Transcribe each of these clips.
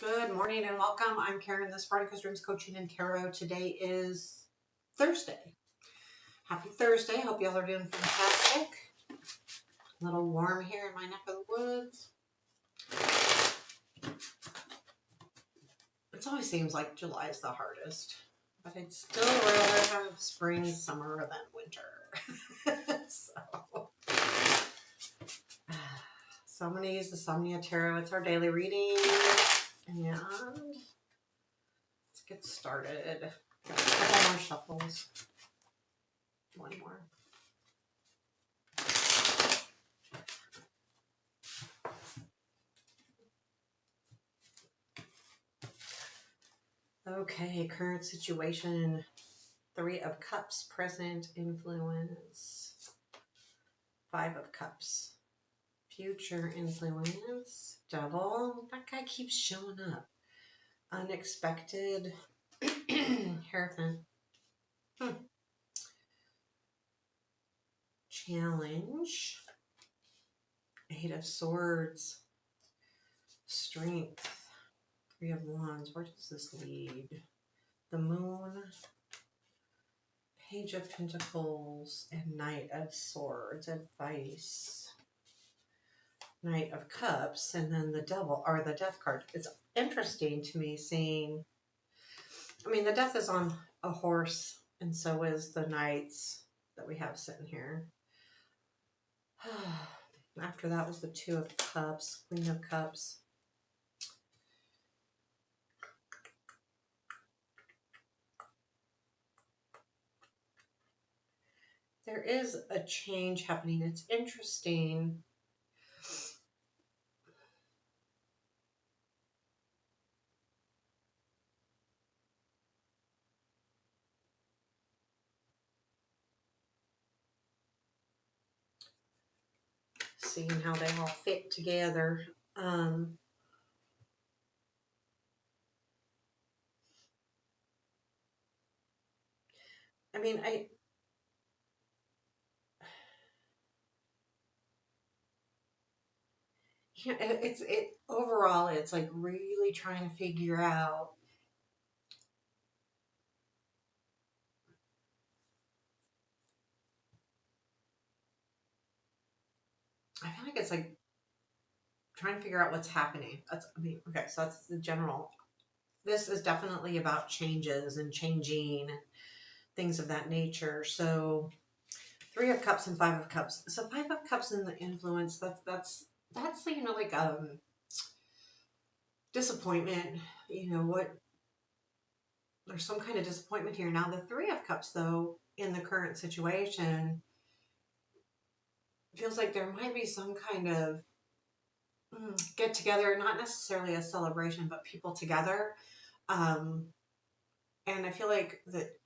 Good morning and welcome. I'm Karen, the Spartacus Dreams Coaching and Tarot. Today is Thursday. Happy Thursday. Hope y'all are doing fantastic. A little warm here in my neck of the woods. It always seems like July is the hardest, but I'd still rather have spring, summer than winter. So I'm going to use the Somnia Tarot. It's our daily reading. And let's get started. Got a couple more shuffles. One more. Okay, current situation. 3 of Cups, present influence. 5 of Cups, future influence. Devil, that guy keeps showing up. Unexpected. Hierophant. Challenge. 8 of Swords. Strength. 3 of Wands. Where does this lead? The Moon. Page of Pentacles and Knight of Swords. Advice. Knight of Cups, and then the Devil, or the Death card. It's interesting to me seeing, the Death is on a horse, and so is the Knights that we have sitting here. After that was the 2 of Cups, Queen of Cups. There is a change happening. It's interesting. Seeing how they all fit together. Overall, it's like really trying to figure out I feel like it's like trying to figure out what's happening. Okay, so that's the general. This is definitely about changes and changing, things of that nature. So 3 of Cups and 5 of Cups. So 5 of Cups in the influence, that's like disappointment, there's some kind of disappointment here. Now the 3 of Cups, though, in the current situation, feels like there might be some kind of get together, not necessarily a celebration, but people together. And I feel like that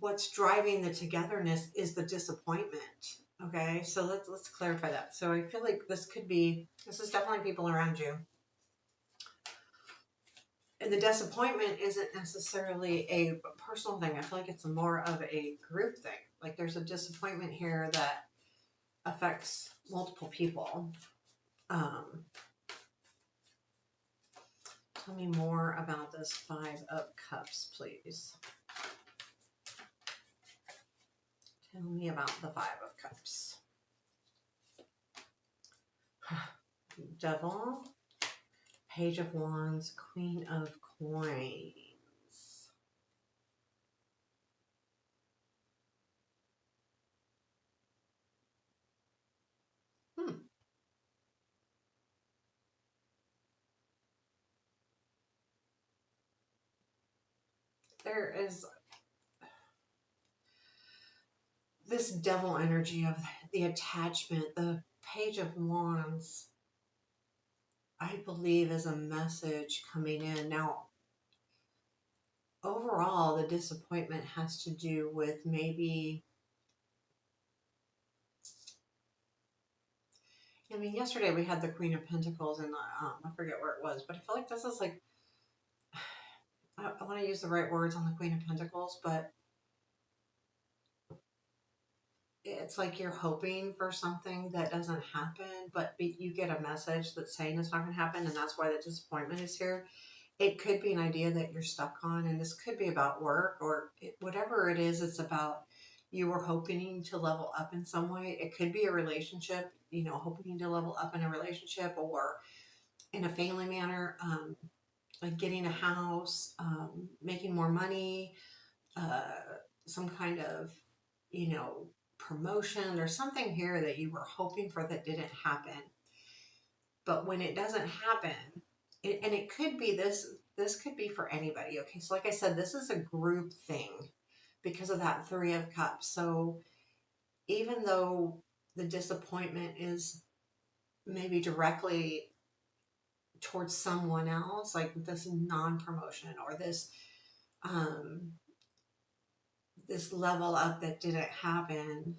what's driving the togetherness is the disappointment. Okay, so let's clarify that. So I feel like this is definitely people around you. And the disappointment isn't necessarily a personal thing. I feel like it's more of a group thing. Like there's a disappointment here that affects multiple people. Tell me more about this 5 of Cups, please. Tell me about the 5 of Cups. Devil, Page of Wands, Queen of Coins. There is this devil energy of the attachment. The Page of Wands, I believe, is a message coming in. Now, overall, the disappointment has to do with maybe, yesterday we had the Queen of Pentacles and I forget where it was, but I feel like this is like, I want to use the right words on the Queen of Pentacles, but it's like you're hoping for something that doesn't happen, but you get a message that's saying it's not going to happen, and that's why the disappointment is here. It could be an idea that you're stuck on, and this could be about work or whatever it is. It's about you were hoping to level up in some way. It could be a relationship, hoping to level up in a relationship or in a family manner, like getting a house, making more money, uh, some kind of, you know, promotion or something here that you were hoping for that didn't happen. But when it doesn't happen, and it could be this could be for anybody. Okay, so like I said, this is a group thing because of that Three of Cups. So even though the disappointment is maybe directly towards someone else, like this non-promotion or um, this level up that didn't happen,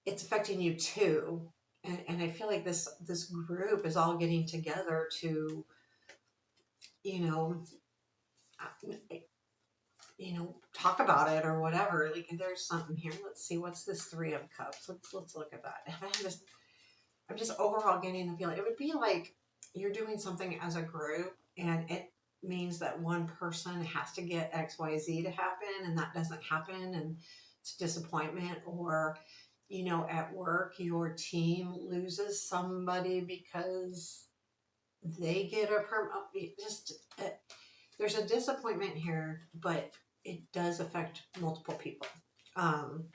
it's affecting you too. And I feel like this group is all getting together to, you know, talk about it or whatever. Like there's something here. Let's see, what's this Three of Cups? Let's look at that. I'm just overall getting the feeling it would be like you're doing something as a group, and it means that one person has to get XYZ to happen, and that doesn't happen, and it's disappointment. Or at work, your team loses somebody because they get a just there's a disappointment here, but it does affect multiple people. Um,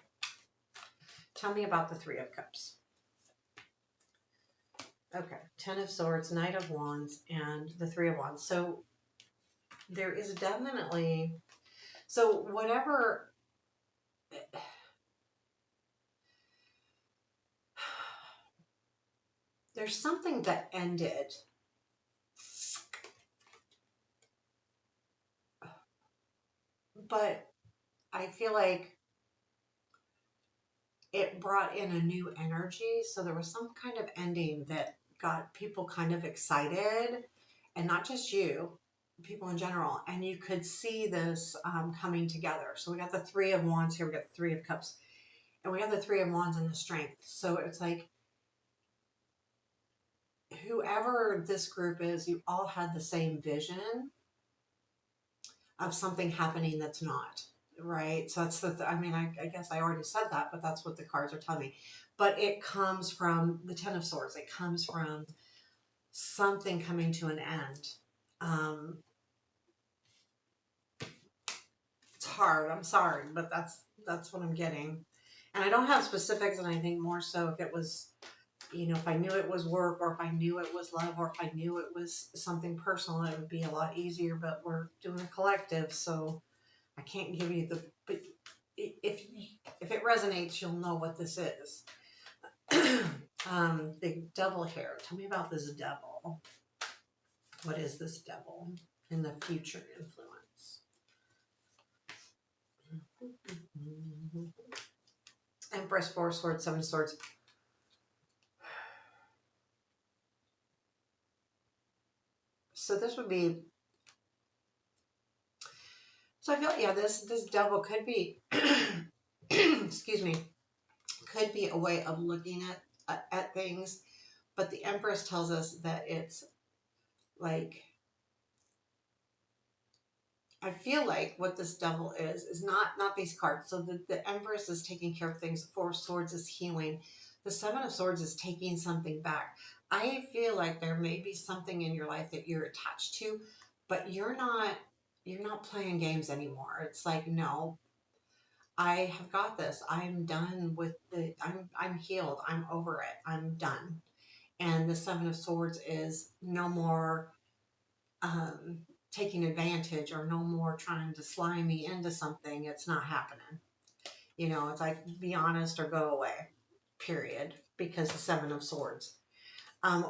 Tell me about the Three of Cups. Okay, Ten of Swords, Knight of Wands, and the Three of Wands. So there is definitely, so whatever, there's something that ended, but I feel like it brought in a new energy. So there was some kind of ending that got people kind of excited, and not just you, people in general. And you could see this coming together. So we got the Three of Wands here, we got the Three of Cups, and we have the Three of Wands and the Strength. So it's like whoever this group is, you all had the same vision of something happening that's not. Right. So that's I mean, I guess I already said that, but that's what the cards are telling me. But it comes from the Ten of Swords. It comes from something coming to an end. Um, it's hard. I'm sorry, but that's what I'm getting. And I don't have specifics, and I think more so if it was, if I knew it was work, or if I knew it was love, or if I knew it was something personal, it would be a lot easier. But we're doing a collective, so I can't give you the. But if if it resonates, you'll know what this is. The devil here. Tell me about this devil. What is this devil in the future influence? Empress, Four of Swords, Seven of Swords. So this would be. So I feel, yeah, this devil could be. Excuse me. Could be a way of looking at things, but the Empress tells us that it's like, I feel like what this devil is not these cards. So the Empress is taking care of things. The Four of Swords is healing. The Seven of Swords is taking something back. I feel like there may be something in your life that you're attached to, but you're not playing games anymore. It's like, no, I have got this. I'm done with I'm healed. I'm over it. I'm done. And the Seven of Swords is no more um, taking advantage, or no more trying to slime me into something. It's not happening. It's like, be honest or go away, period. Because the Seven of Swords.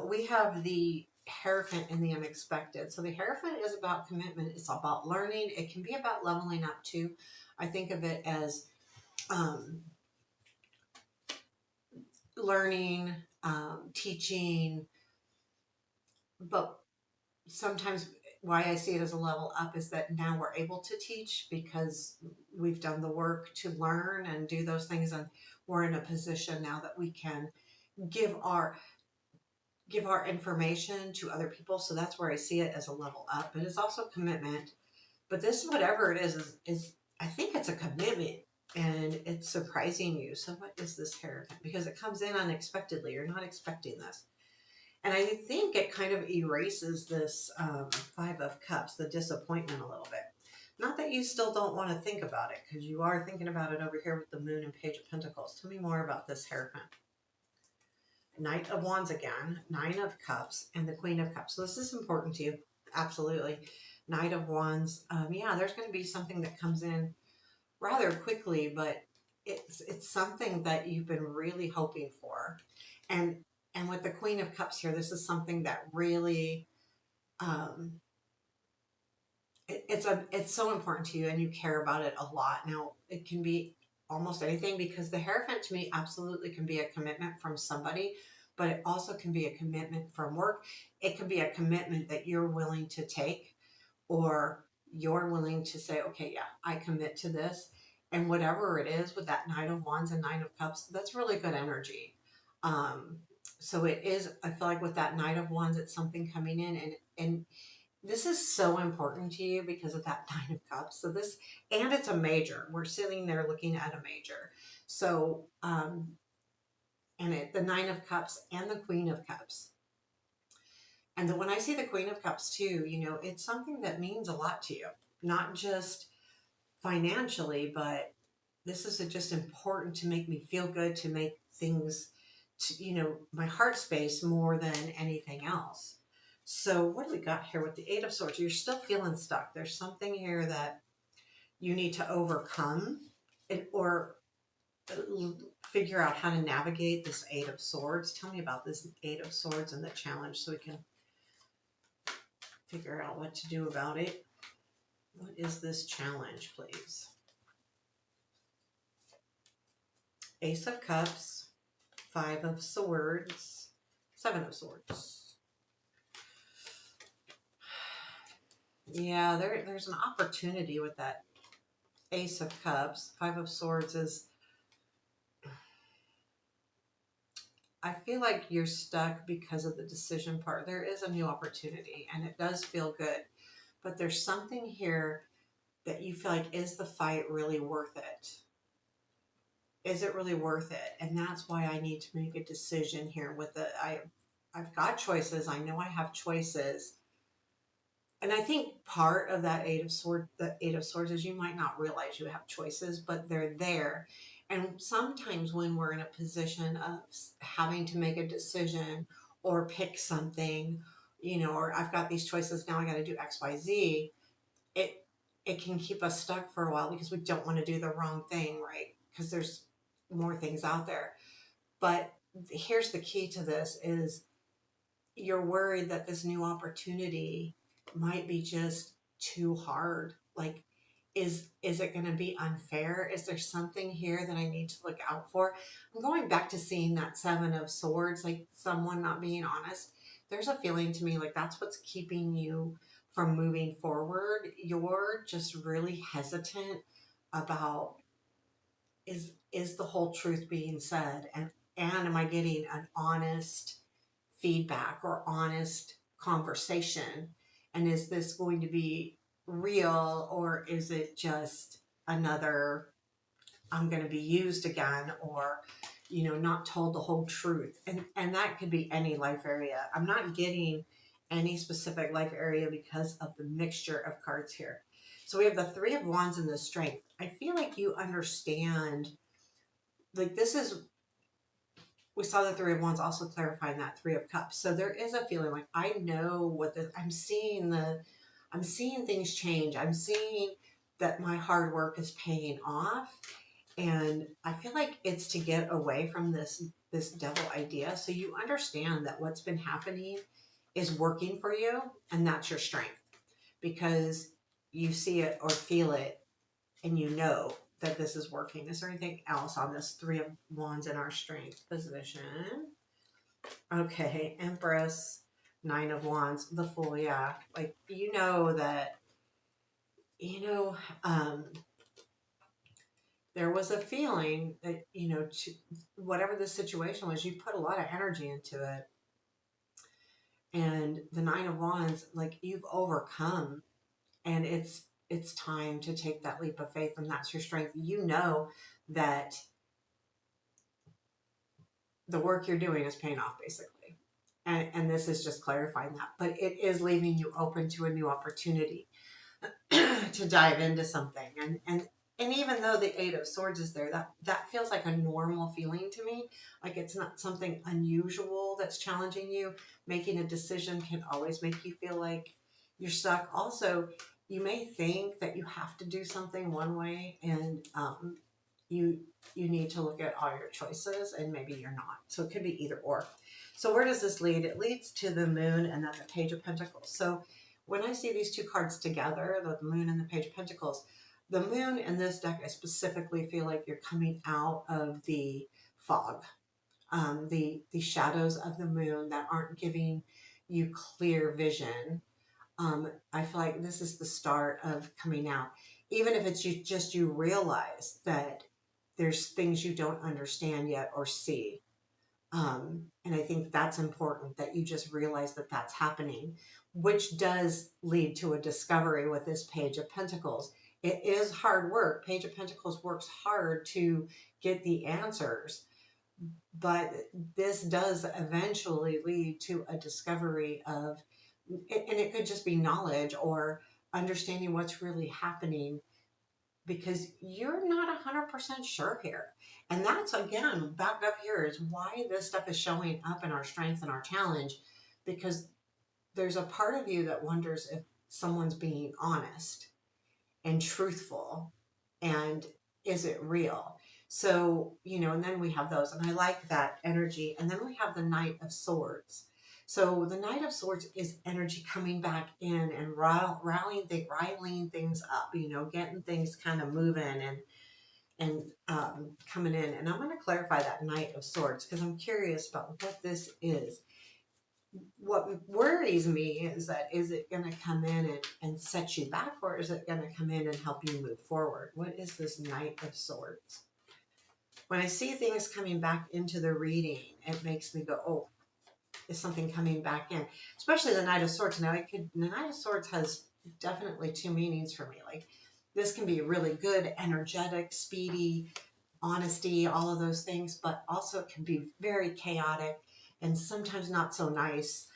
We have the Hierophant in the unexpected. So the Hierophant is about commitment. It's about learning. It can be about leveling up too. I think of it as learning, teaching, but sometimes why I see it as a level up is that now we're able to teach because we've done the work to learn and do those things, and we're in a position now that we can give our give our information to other people. So that's where I see it as a level up. But it's also commitment. But this, whatever it is I think it's a commitment, and it's surprising you. So what is this here? Because it comes in unexpectedly. You're not expecting this. And I think it kind of erases this Five of Cups, the disappointment a little bit. Not that you still don't want to think about it, because you are thinking about it over here with the Moon and Page of Pentacles. Tell me more about this Hierophant. Knight of Wands again, Nine of Cups, and the Queen of Cups. So this is important to you. Absolutely. Knight of Wands. Yeah, there's going to be something that comes in rather quickly, but it's something that you've been really hoping for. And with the Queen of Cups here, this is something that really um, it's so important to you, and you care about it a lot. Now it can be almost anything, because the Hierophant to me absolutely can be a commitment from somebody, but it also can be a commitment from work. It can be a commitment that you're willing to take, or you're willing to say, okay, yeah, I commit to this. And whatever it is with that Knight of Wands and Nine of Cups, that's really good energy. Um, so it is, I feel like with that Knight of Wands, it's something coming in, and this is so important to you because of that Nine of Cups. So this, and it's a major. We're sitting there looking at a major. So, and the Nine of Cups and the Queen of Cups. And when I see the Queen of Cups too, it's something that means a lot to you, not just financially, but this is just important to make me feel good, to make things, my heart space more than anything else. So what do we got here with the Eight of Swords? You're still feeling stuck. There's something here that you need to overcome, or figure out how to navigate this Eight of Swords. Tell me about this Eight of Swords and the challenge, so we can figure out what to do about it. What is this challenge, please? Ace of Cups, Five of Swords, Seven of Swords. Yeah, there's an opportunity with that Ace of Cups. Five of Swords is, I feel like you're stuck because of the decision part. There is a new opportunity, and it does feel good. But there's something here that you feel like, is the fight really worth it? Is it really worth it? And that's why I need to make a decision here with I've got choices. I know I have choices. And I think part of that the Eight of Swords is you might not realize you have choices, but they're there. And sometimes when we're in a position of having to make a decision or pick something, or I've got these choices, now I got to do X, Y, Z, it it can keep us stuck for a while because we don't want to do the wrong thing, right? Because there's more things out there. But here's the key to this is, you're worried that this new opportunity might be just too hard. Like, is it going to be unfair? Is there something here that I need to look out for? I'm going back to seeing that Seven of Swords, like someone not being honest. There's a feeling to me like that's what's keeping you from moving forward. You're just really hesitant about, is the whole truth being said, and am I getting an honest feedback or honest conversation, and is this going to be real, or is it just another, I'm going to be used again, or not told the whole truth. And that could be any life area. I'm not getting any specific life area because of the mixture of cards here. So we have the Three of Wands and the Strength. I feel like you understand, like this is, we saw the Three of Wands also clarifying that Three of Cups. So there is a feeling like, I know what I'm seeing things change. I'm seeing that my hard work is paying off. And I feel like it's to get away from this devil idea. So you understand that what's been happening is working for you, and that's your strength, because you see it or feel it, and you know that this is working. Is there anything else on this Three of Wands in our strength position? Okay, Empress. Nine of Wands, the Fool, yeah. Like, you know that, you know, um, there was a feeling that, whatever the situation was, you put a lot of energy into it. And the Nine of Wands, like, you've overcome, and it's time to take that leap of faith, and that's your strength. You know that the work you're doing is paying off, basically. And this is just clarifying that. But it is leaving you open to a new opportunity to dive into something. And even though the Eight of Swords is there, that feels like a normal feeling to me. Like, it's not something unusual that's challenging you. Making a decision can always make you feel like you're stuck. Also, you may think that you have to do something one way, and you you need to look at all your choices, and maybe you're not. So it could be either or. So where does this lead? It leads to the Moon and then the Page of Pentacles. So when I see these two cards together, the Moon and the Page of Pentacles, the Moon in this deck, I specifically feel like you're coming out of the fog, the shadows of the Moon that aren't giving you clear vision. I feel like this is the start of coming out. Even if it's you realize that there's things you don't understand yet or see. And I think that's important, that you just realize that that's happening, which does lead to a discovery with this Page of Pentacles. It is hard work. Page of Pentacles works hard to get the answers, but this does eventually lead to a discovery of, and it could just be knowledge or understanding what's really happening, because you're not 100% sure here. And that's, again, back up here is why this stuff is showing up in our strength and our challenge, because there's a part of you that wonders if someone's being honest and truthful, and is it real? So, and then we have those, and I like that energy. And then we have the Knight of Swords. So the Knight of Swords is energy coming back in and riling things up, getting things kind of moving and coming in. And I'm going to clarify that Knight of Swords because I'm curious about what this is. What worries me is that, is it going to come in and set you back, or is it going to come in and help you move forward? What is this Knight of Swords? When I see things coming back into the reading, it makes me go, oh, is something coming back in? Especially the Knight of Swords. Now, the Knight of Swords has definitely two meanings for me. Like, this can be really good, energetic, speedy, honesty, all of those things, but also it can be very chaotic and sometimes not so nice,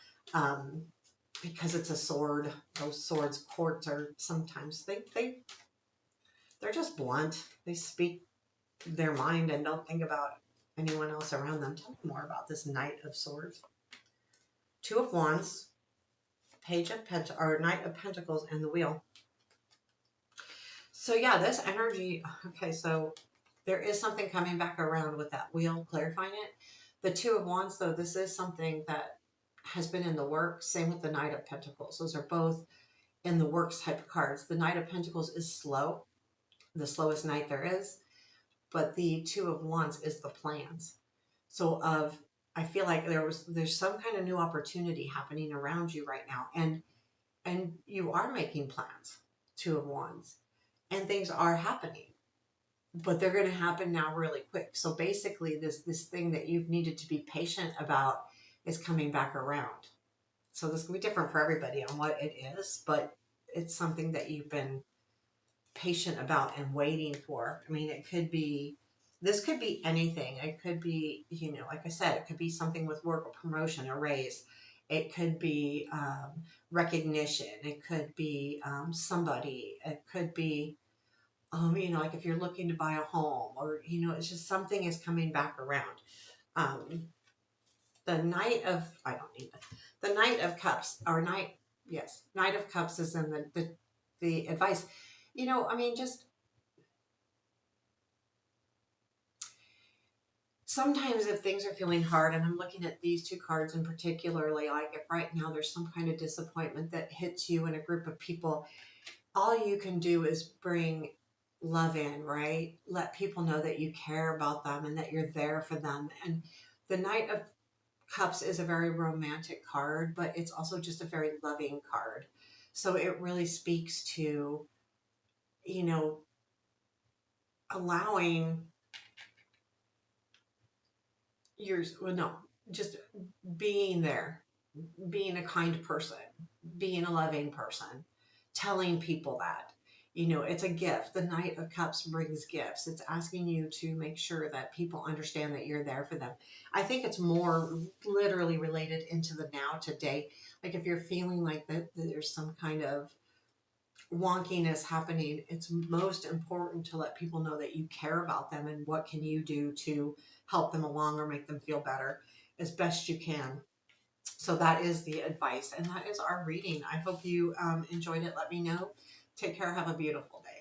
because it's a sword. Those swords, courts, are sometimes they're just blunt. They speak their mind and don't think about anyone else around them. Tell me more about this Knight of Swords. Two of Wands, Page of or Knight of Pentacles, and the Wheel. So yeah, this energy. Okay, so there is something coming back around with that Wheel, clarifying it. The Two of Wands, though, this is something that has been in the works. Same with the Knight of Pentacles. Those are both in the works type of cards. The Knight of Pentacles is slow, the slowest knight there is, but the Two of Wands is the plans. So I feel like there's some kind of new opportunity happening around you right now, and you are making plans. Two of Wands, and things are happening, but they're going to happen now really quick. So basically, this thing that you've needed to be patient about is coming back around. So this can be different for everybody on what it is, but it's something that you've been patient about and waiting for. I mean, this could be anything. It could be, like I said, it could be something with work or promotion, a raise. It could be recognition. It could be somebody. It could be, like if you're looking to buy a home, or, it's just something is coming back around. Um, the Knight of, I don't need that. The Knight of Cups, or yes, Knight of Cups is in the advice. Just sometimes if things are feeling hard, and I'm looking at these two cards in particularly, like if right now there's some kind of disappointment that hits you in a group of people, all you can do is bring love in, right? Let people know that you care about them and that you're there for them. And the Knight of Cups is a very romantic card, but it's also just a very loving card. So it really speaks to, you know, allowing yours, well, no, just being there, being a kind person, being a loving person, telling people that. You know, it's a gift. The Knight of Cups brings gifts. It's asking you to make sure that people understand that you're there for them. I think it's more literally related into the now today. Like if you're feeling like that there's some kind of wonkiness happening, it's most important to let people know that you care about them and what can you do to help them along or make them feel better as best you can. So that is the advice, and that is our reading. I hope you enjoyed it. Let me know. Take care. Have a beautiful day.